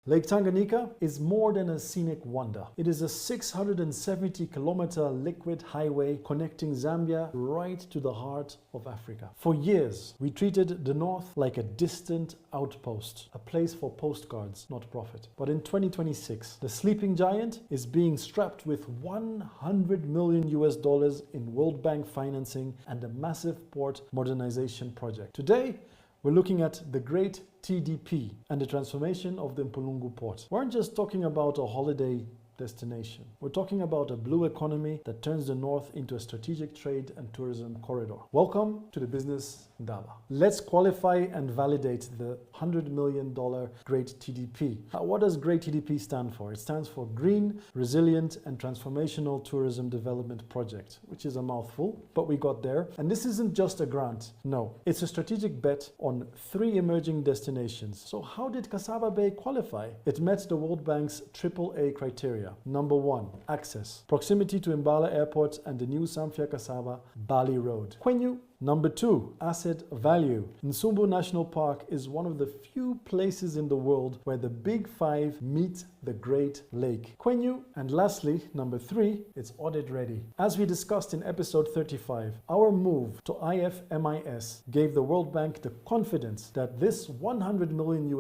Lake Tanganyika is more than a scenic wonder. It is a 670-kilometer liquid highway connecting Zambia right to the heart of Africa. For years, we treated the north like a distant outpost, a place for postcards, not profit. But in 2026, the sleeping giant is being strapped with $100 million in World Bank financing and a massive port modernization project. Today, we're looking at the great TDP and the transformation of the Mpulungu port. We aren't just talking about a holiday destination. We're talking about a blue economy that turns the north into a strategic trade and tourism corridor. Welcome to the business Indaba. Let's qualify and validate the $100 million Great TDP. What does Great TDP stand for? It stands for Green, Resilient and Transformational Tourism Development Project, which is a mouthful, but we got there. And this isn't just a grant. No, it's a strategic bet on 3 emerging destinations. So how did Kasaba Bay qualify? It met the World Bank's AAA criteria. Number 1, access. Proximity to Mbala Airport and the new Samfya Kasaba Bali Road. Kwenyu. Number 2, asset value. Nsumbu National Park is one of the few places in the world where the Big 5 meet the Great Lake. Kwenyu. And lastly, number 3, it's audit ready. As we discussed in episode 35, our move to IFMIS gave the World Bank the confidence that this $100 million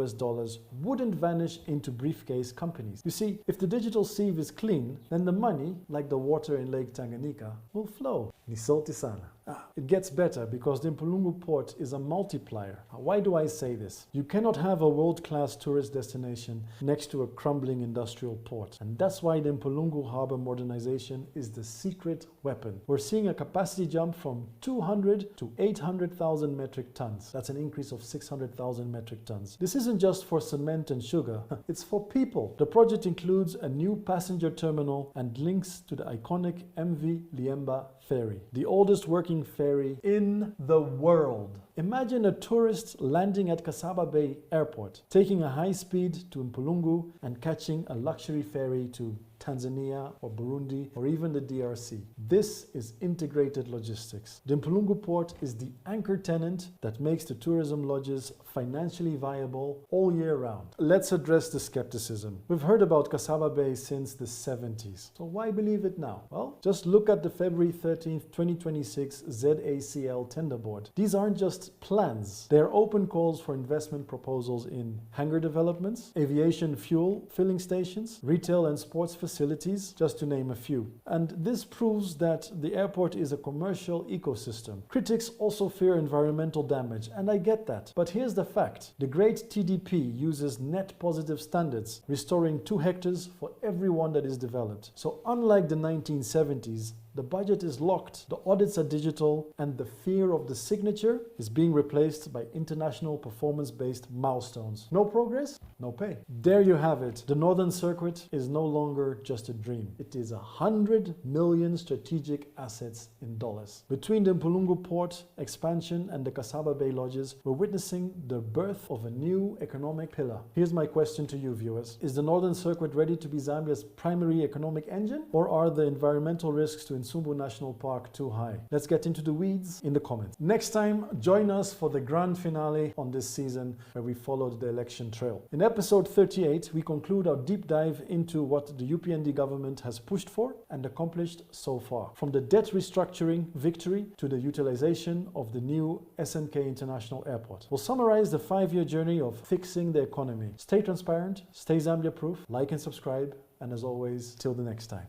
wouldn't vanish into briefcase companies. You see, if the digital sieve is clean, then the money, like the water in Lake Tanganyika, will flow. Ni salty sana. It gets better because the Mpulungu port is a multiplier. Why do I say this? You cannot have a world-class tourist destination next to a crumbling industrial port. And that's why the Mpulungu harbor modernization is the secret weapon. We're seeing a capacity jump from 200 to 800,000 metric tons. That's an increase of 600,000 metric tons. This isn't just for cement and sugar. It's for people. The project includes a new passenger terminal and links to the iconic MV Liemba ferry, the oldest working ferry in the world. Imagine a tourist landing at Kasaba Bay Airport, taking a high speed to Mpulungu and catching a luxury ferry to Tanzania or Burundi or even the DRC. This is integrated logistics. The Mpulungu port is the anchor tenant that makes the tourism lodges financially viable all year round. Let's address the skepticism. We've heard about Kasaba Bay since the 70s. So why believe it now? Well, just look at the February 13th, 2026 ZACL tender board. These aren't just plans. They're open calls for investment proposals in hangar developments, aviation fuel filling stations, retail and sports facilities, just to name a few. And this proves that the airport is a commercial ecosystem. Critics also fear environmental damage, and I get that. But here's the fact. The Great TDP uses net positive standards, restoring 2 hectares for every one that is developed. So unlike the 1970s, the budget is locked, the audits are digital, and the fear of the signature is being replaced by international performance-based milestones. No progress? No pay. There you have it. The Northern Circuit is no longer just a dream. It is 100 million strategic assets in dollars. Between the Mpulungu port expansion and the Kasaba Bay lodges, we're witnessing the birth of a new economic pillar. Here's my question to you, viewers. Is the Northern Circuit ready to be Zambia's primary economic engine? Or are the environmental risks to Nsumbu National Park too high? Let's get into the weeds in the comments. Next time, join us for the grand finale on this season where we followed the election trail. In episode 38, we conclude our deep dive into what the UPND government has pushed for and accomplished so far. From the debt restructuring victory to the utilization of the new SNK International Airport. We'll summarize the 5-year journey of fixing the economy. Stay transparent, stay Zambia proof, like and subscribe, and as always, till the next time.